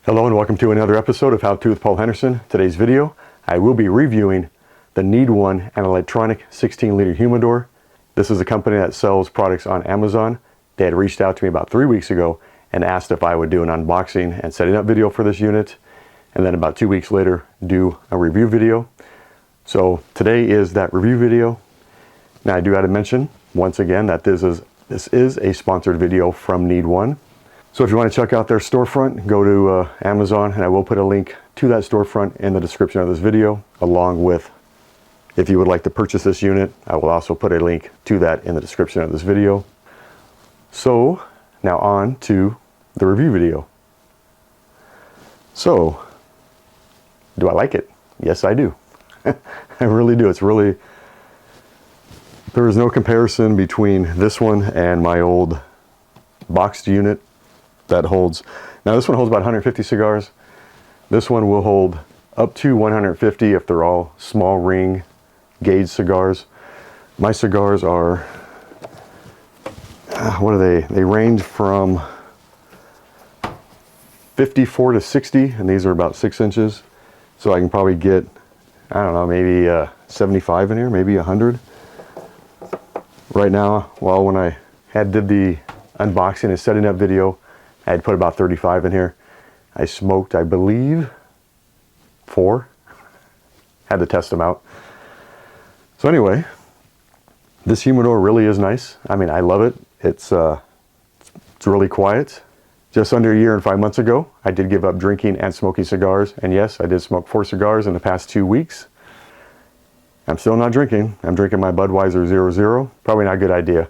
Hello and welcome to another episode of How To with Paul Henderson. Today's video, I will be reviewing the NeedOne Electronic 16-liter humidor. This is a company that sells products on Amazon. They had reached out to me about 3 weeks ago and asked if I would do an unboxing and setting up video for this unit, and then about 2 weeks later do a review video. So today is that review video. Now I do have to mention once again that this is a sponsored video from NeedOne. So if you want to check out their storefront, go to Amazon, and I will put a link to that storefront in the description of this video, along with, if you would like to purchase this unit, I will also put a link to that in the description of this video. So now on to the review video. So, do I like it? Yes, I do. I really do. There is no comparison between this one and my old boxed unit that holds, now this one holds about 150 cigars. This one will hold up to 150 if they're all small ring gauge cigars. My cigars are, what are they? They range from 54 to 60, and these are about 6 inches. So I can probably get, I don't know, maybe 75 in here, maybe 100. Right now, well, when I did the unboxing and setting up video, I had put about 35 in here. I smoked, I believe, 4. Had to test them out. So anyway, this humidor really is nice. I mean, I love it. It's really quiet. Just under a year and 5 months ago, I did give up drinking and smoking cigars. And yes, I did smoke 4 cigars in the past 2 weeks. I'm still not drinking. I'm drinking my Budweiser 00. Probably not a good idea.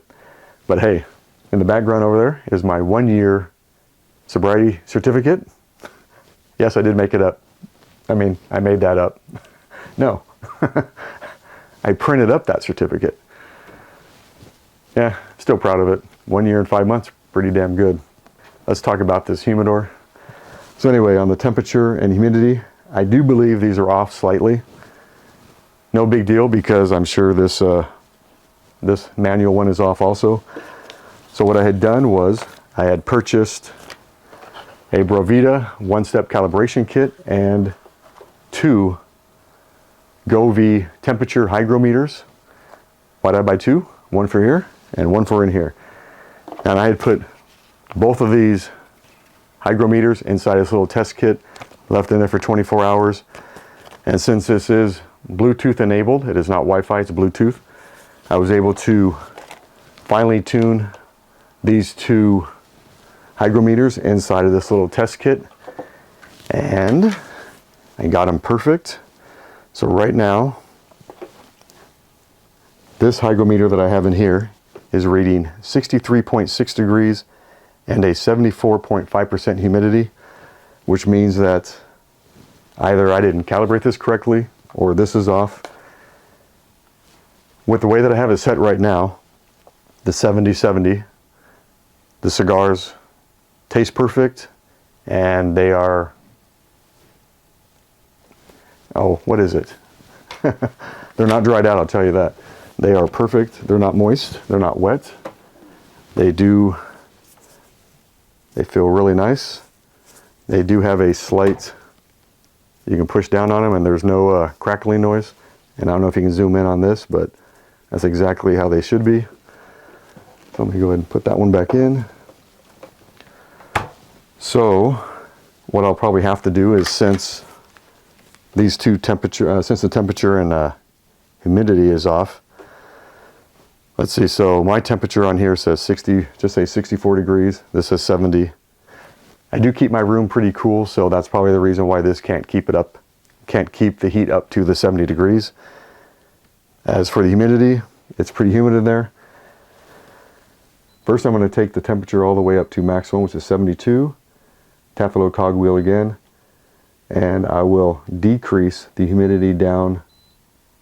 But hey, in the background over there is my 1-year sobriety certificate. Yes, I did make it up. I mean, I made that up. No. I printed up that certificate. Yeah, still proud of it. 1 year and 5 months, pretty damn good. Let's talk about this humidor. So anyway, on the temperature and humidity, I do believe these are off slightly. No big deal, because I'm sure this manual one is off also. So what I had done was I had purchased a Boveda one-step calibration kit and 2 GoVee temperature hygrometers. Why did I buy 2? One for here and one for in here. And I had put both of these hygrometers inside this little test kit, left in there for 24 hours. And since this is Bluetooth enabled, it is not Wi-Fi, it's Bluetooth, I was able to finely tune these 2 hygrometers inside of this little test kit, and I got them perfect. So right now, this hygrometer that I have in here is reading 63.6 degrees and a 74.5% humidity, which means that either I didn't calibrate this correctly or this is off. With the way that I have it set right now, the 70-70, the cigars taste perfect, and they are, oh, what is it? They're not dried out, I'll tell you that. They are perfect. They're not moist. They're not wet. They feel really nice. They do have a slight, you can push down on them and there's no crackling noise. And I don't know if you can zoom in on this, but that's exactly how they should be. So let me go ahead and put that one back in. So what I'll probably have to do is, since these two since the temperature and humidity is off, let's see, so my temperature on here says 60, just say 64 degrees. This says 70. I do keep my room pretty cool, so that's probably the reason why this can't keep the heat up to the 70 degrees. As for the humidity, it's pretty humid in there. First, I'm going to take the temperature all the way up to maximum, which is 72. Tap the little cogwheel again, and I will decrease the humidity down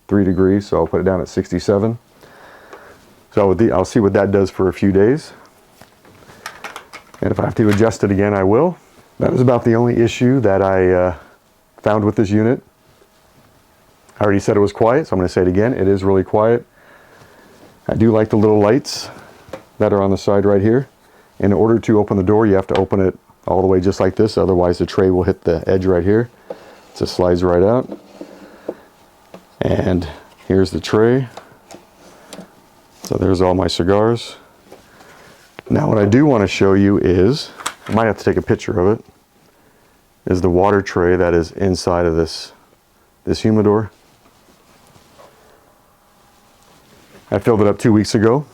3 degrees, so I'll put it down at 67. So I'll see what that does for a few days. And if I have to adjust it again, I will. That is about the only issue that I found with this unit. I already said it was quiet, so I'm going to say it again. It is really quiet. I do like the little lights that are on the side right here. In order to open the door, you have to open it all the way just like this, otherwise the tray will hit the edge right here. It just slides right out. And here's the tray. So there's all my cigars. Now what I do want to show you is, I might have to take a picture of it, is the water tray that is inside of this humidor. I filled it up 2 weeks ago,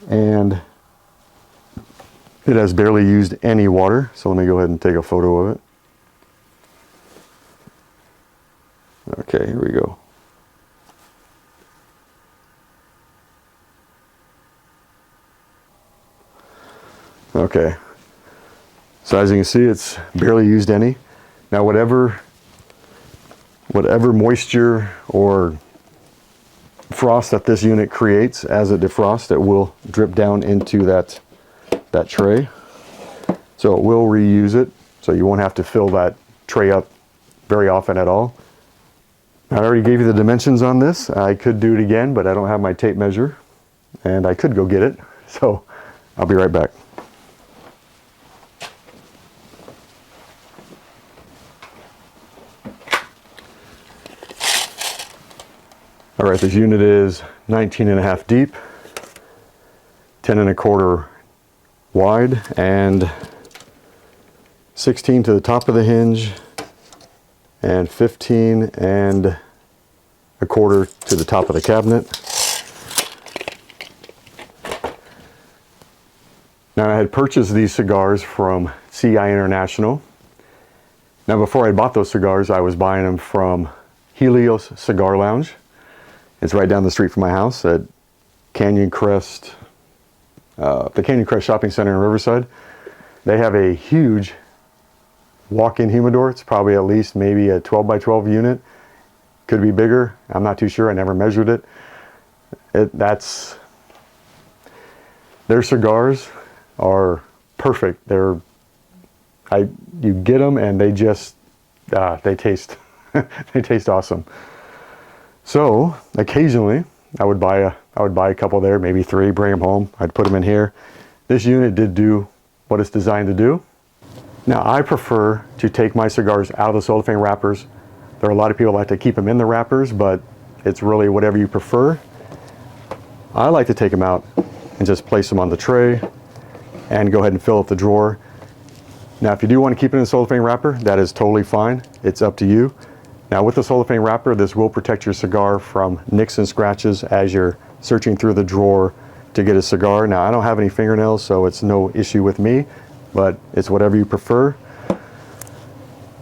and it has barely used any water. So let me go ahead and take a photo of it. Okay, here we go. Okay, so as you can see, it's barely used any. Now whatever moisture or frost that this unit creates as it defrosts, it will drip down into that tray. So it will reuse it, so you won't have to fill that tray up very often at all. I already gave you the dimensions on this. I could do it again, but I don't have my tape measure, and I could go get it. So I'll be right back. All right, this unit is 19.5 deep, 10.25 wide, and 16 to the top of the hinge, and 15.25 to the top of the cabinet. Now I had purchased these cigars from CI International. Now before I bought those cigars, I was buying them from Helios Cigar Lounge. It's right down the street from my house at Canyon Crest, the Canyon Crest Shopping Center in Riverside. They have a huge walk-in humidor. It's probably at least maybe a 12 by 12 unit. Could be bigger. I'm not too sure. I never measured it. Their cigars are perfect. You get them and they just they taste they taste awesome. So occasionally I would buy a couple there, maybe 3, bring them home. I'd put them in here. This unit did do what it's designed to do. Now I prefer to take my cigars out of the cellophane wrappers. There are a lot of people that like to keep them in the wrappers, but it's really whatever you prefer. I like to take them out and just place them on the tray and go ahead and fill up the drawer. Now if you do want to keep it in a cellophane wrapper, that is totally fine. It's up to you. Now with the cellophane wrapper, this will protect your cigar from nicks and scratches as you're searching through the drawer to get a cigar. Now I don't have any fingernails, so it's no issue with me, but it's whatever you prefer.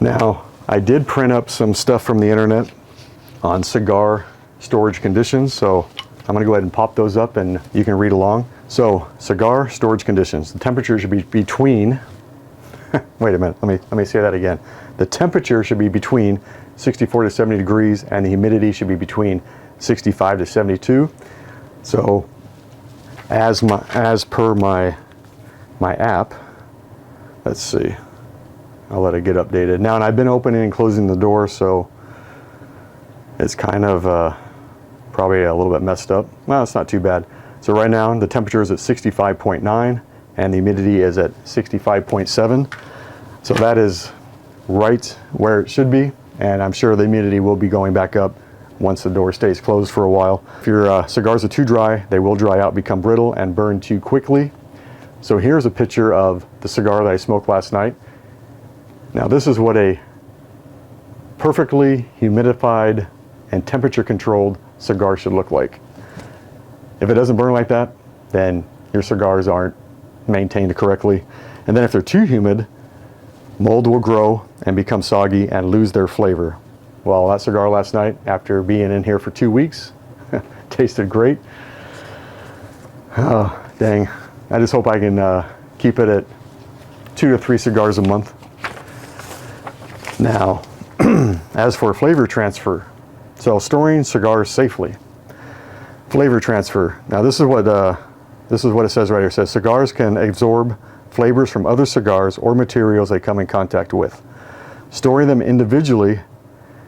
Now I did print up some stuff from the internet on cigar storage conditions, so I'm going to go ahead and pop those up and you can read along. So cigar storage conditions, the temperature should be between wait a minute, let me say that again. The temperature should be between 64 to 70 degrees and the humidity should be between 65 to 72. So as per my app, let's see, I'll let it get updated now. And I've been opening and closing the door, so it's kind of probably a little bit messed up. Well, it's not too bad. So right now the temperature is at 65.9 and the humidity is at 65.7. So that is right where it should be. And I'm sure the humidity will be going back up once the door stays closed for a while. If your cigars are too dry, they will dry out, become brittle, and burn too quickly. So here's a picture of the cigar that I smoked last night. Now this is what a perfectly humidified and temperature controlled cigar should look like. If it doesn't burn like that, then your cigars aren't maintained correctly. And then if they're too humid, mold will grow and become soggy and lose their flavor. Well, that cigar last night, after being in here for 2 weeks, tasted great. Oh, dang. I just hope I can keep it at 2 to 3 cigars a month. Now, as for flavor transfer, so storing cigars safely. Flavor transfer. Now this is what it says right here. It says cigars can absorb flavors from other cigars or materials they come in contact with. Storing them individually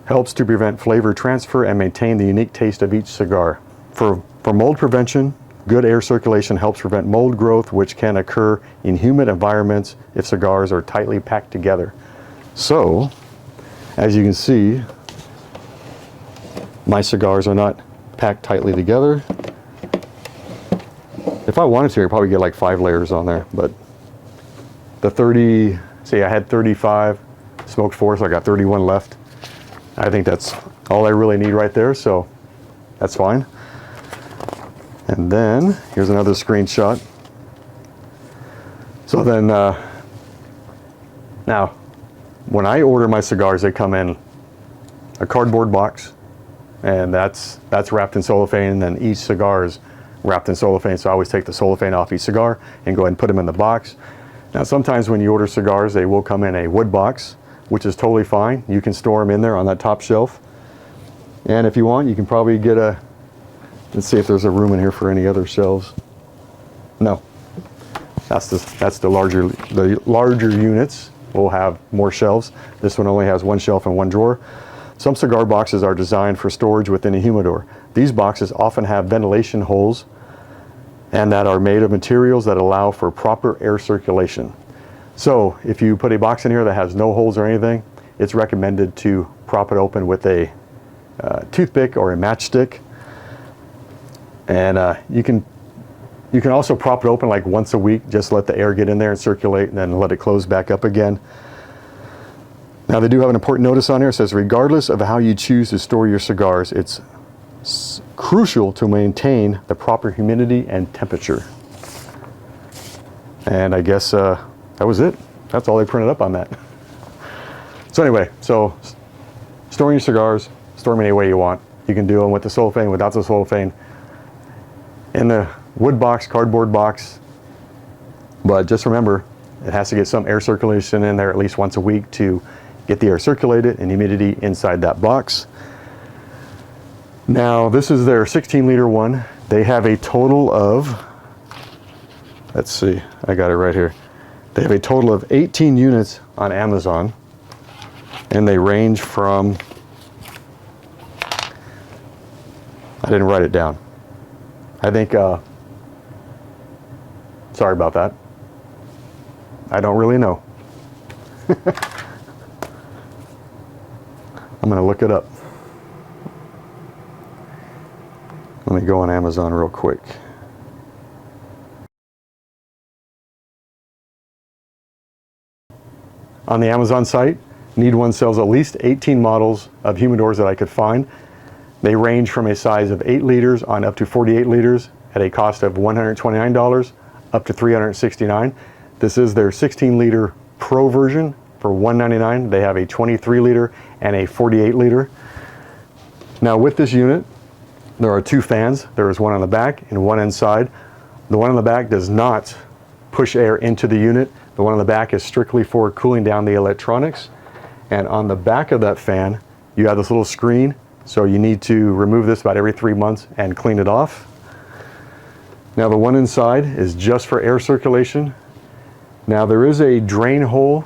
helps to prevent flavor transfer and maintain the unique taste of each cigar. For mold prevention, Good air circulation helps prevent mold growth, which can occur in humid environments if cigars are tightly packed together. So, as you can see, my cigars are not packed tightly together. If I wanted to, I'd probably get like 5 layers on there, but the 30, see, I had 35, smoked 4, so I got 31 left. I think that's all I really need right there, so that's fine. And then, here's another screenshot. So then, now, when I order my cigars, they come in a cardboard box, and that's wrapped in cellophane, and then each cigar is wrapped in cellophane, so I always take the cellophane off each cigar and go ahead and put them in the box. Now sometimes when you order cigars, they will come in a wood box, which is totally fine. You can store them in there on that top shelf. And if you want, you can probably get a, let's see if there's a room in here for any other shelves. No, that's the larger units will have more shelves. This one only has 1 shelf and 1 drawer. Some cigar boxes are designed for storage within a humidor. These boxes often have ventilation holes and that are made of materials that allow for proper air circulation. So if you put a box in here that has no holes or anything, it's recommended to prop it open with a toothpick or a matchstick. And you can also prop it open like once a week, just let the air get in there and circulate, and then let it close back up again. Now they do have an important notice on here. It says, regardless of how you choose to store your cigars, it's crucial to maintain the proper humidity and temperature. And I guess that was it. That's all they printed up on that. So anyway, so storing your cigars, store them any way you want. You can do them with the cellophane, without the cellophane, in the wood box, cardboard box. But just remember, it has to get some air circulation in there at least once a week to get the air circulated and humidity inside that box. Now this is their 16-liter one. They have a total of, let's see, I got it right here. They have a total of 18 units on Amazon, and they range from, I didn't write it down. I think, sorry about that. I don't really know. I'm going to look it up. Let me go on Amazon real quick. On the Amazon site, NeedOne sells at least 18 models of humidors that I could find. They range from a size of 8 liters on up to 48 liters at a cost of $129 up to $369. This is their 16-liter Pro version for $199. They have a 23-liter and a 48-liter. Now with this unit, there are 2 fans. There is one on the back and one inside. The one on the back does not push air into the unit. The one on the back is strictly for cooling down the electronics. And on the back of that fan, you have this little screen. So you need to remove this about every 3 months and clean it off. Now the one inside is just for air circulation. Now there is a drain hole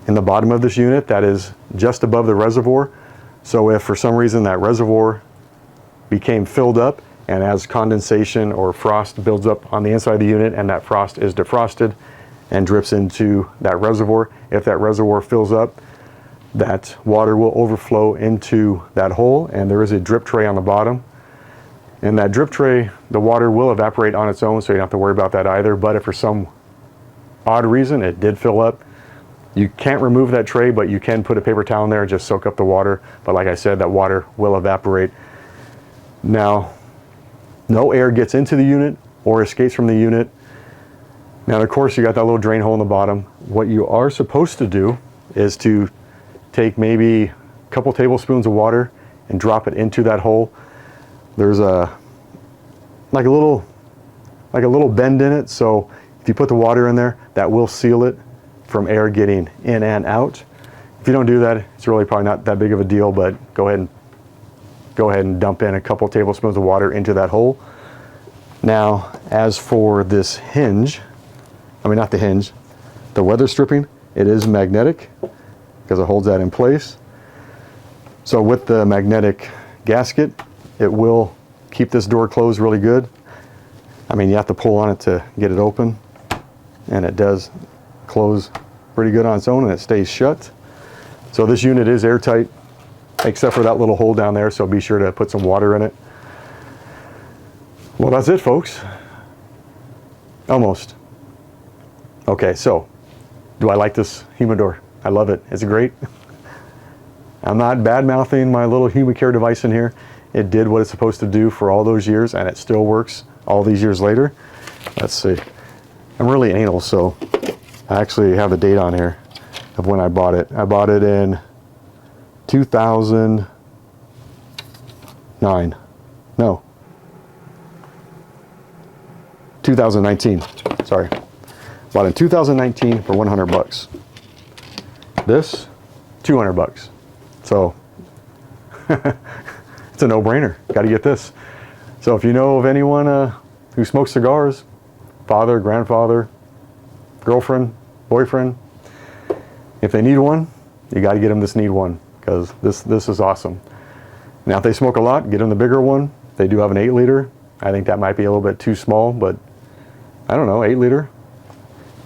in the bottom of this unit that is just above the reservoir. So if for some reason that reservoir became filled up, and as condensation or frost builds up on the inside of the unit and that frost is defrosted and drips into that reservoir, if that reservoir fills up, that water will overflow into that hole, and there is a drip tray on the bottom. And that drip tray, the water will evaporate on its own, so you don't have to worry about that either. But if for some odd reason it did fill up, you can't remove that tray, but you can put a paper towel in there and just soak up the water. But like I said, that water will evaporate. Now, no air gets into the unit or escapes from the unit. Now, of course, you got that little drain hole in the bottom. What you are supposed to do is to take maybe a couple tablespoons of water and drop it into that hole. There's like a little bend in it, so if you put the water in there, that will seal it from air getting in and out. If you don't do that, it's really probably not that big of a deal, but go ahead and dump in a couple tablespoons of water into that hole. Now, as for this hinge, I mean not the hinge, the weather stripping, it is magnetic because it holds that in place. So with the magnetic gasket, it will keep this door closed really good. I mean, you have to pull on it to get it open, and it does close pretty good on its own, and it stays shut. So this unit is airtight, except for that little hole down there, so be sure to put some water in it. Well, that's it, folks. Almost. Okay, so do I like this humidor? I love it. It's great. I'm not bad-mouthing my little Humicare device in here. It did what it's supposed to do for all those years, and it still works all these years later. Let's see. I'm really anal, so I actually have the date on here of when I bought it. I bought it in 2009. No. 2019. Sorry. Bought in 2019 for 100 bucks. This, 200 bucks. So it's a no-brainer. Got to get this. So if you know of anyone who smokes cigars, father, grandfather, girlfriend, boyfriend, if they need one, you got to get them this NeedOne, because this is awesome. Now if they smoke a lot, get them the bigger one. They do have an 8-liter. I think that might be a little bit too small, but I don't know, 8-liter,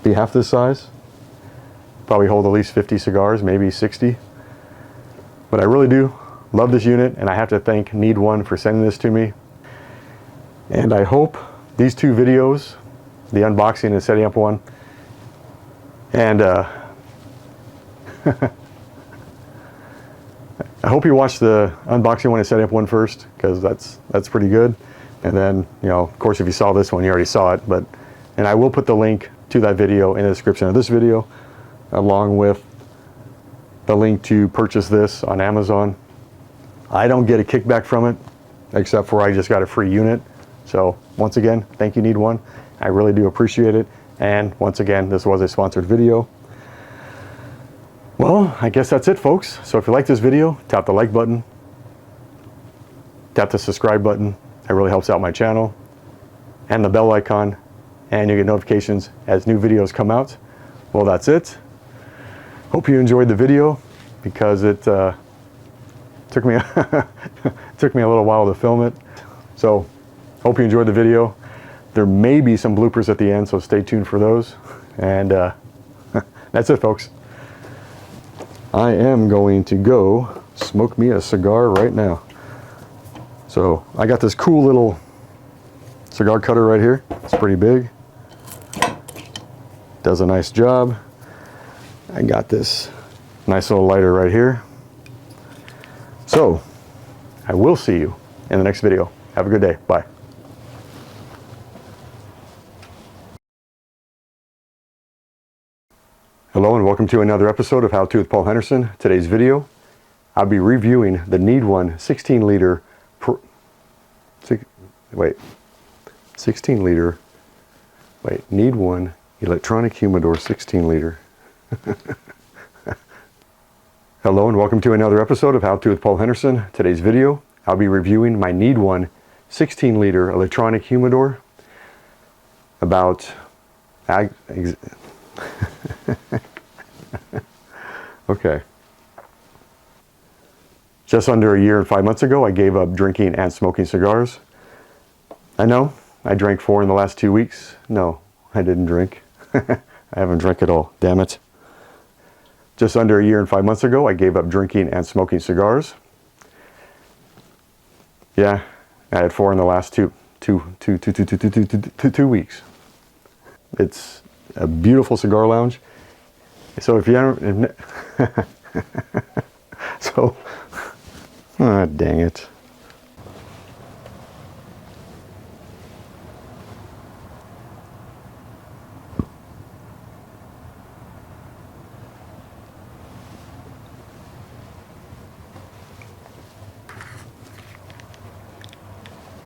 be half this size. Probably hold at least 50 cigars, maybe 60. But I really do love this unit, and I have to thank NeedOne for sending this to me. And I hope these two videos, the unboxing and setting up one, and I hope you watch the unboxing one and setting up one first, because that's pretty good. And then, you know, of course, if you saw this one, you already saw it. And I will put the link to that video in the description of this video, along with the link to purchase this on Amazon. I don't get a kickback from it, except for I just got a free unit. So once again, thank you, NeedOne. I really do appreciate it. And once again, this was a sponsored video. Well, I guess that's it, folks. So if you like this video, tap the like button, tap the subscribe button. That really helps out my channel, and the bell icon, and you get notifications as new videos come out. Well, that's it. Hope you enjoyed the video, because it took me took me a little while to film it. So hope you enjoyed the video. There may be some bloopers at the end, so stay tuned for those. And that's it, folks. I am going to go smoke me a cigar right now. So I got this cool little cigar cutter right here. It's pretty big. Does a nice job. I got this nice little lighter right here. So I will see you in the next video. Have a good day. Bye. Hello and welcome to another episode of How To with Paul Henderson. Today's video, I'll be reviewing the NeedOne 16-liter 16-liter. NeedOne Electronic Humidor 16-liter. Hello and welcome to another episode of How To with Paul Henderson. Today's video, I'll be reviewing my NeedOne 16-liter electronic humidor. Okay. Just under a year and 5 months ago, I gave up drinking and smoking cigars. I know, I drank 4 in the last 2 weeks. No, I didn't drink. I haven't drank at all, damn it. Just under a year and 5 months ago, I gave up drinking and smoking cigars. Yeah, I had 4 in the last two weeks. It's a beautiful cigar lounge. So if you haven't, dang it.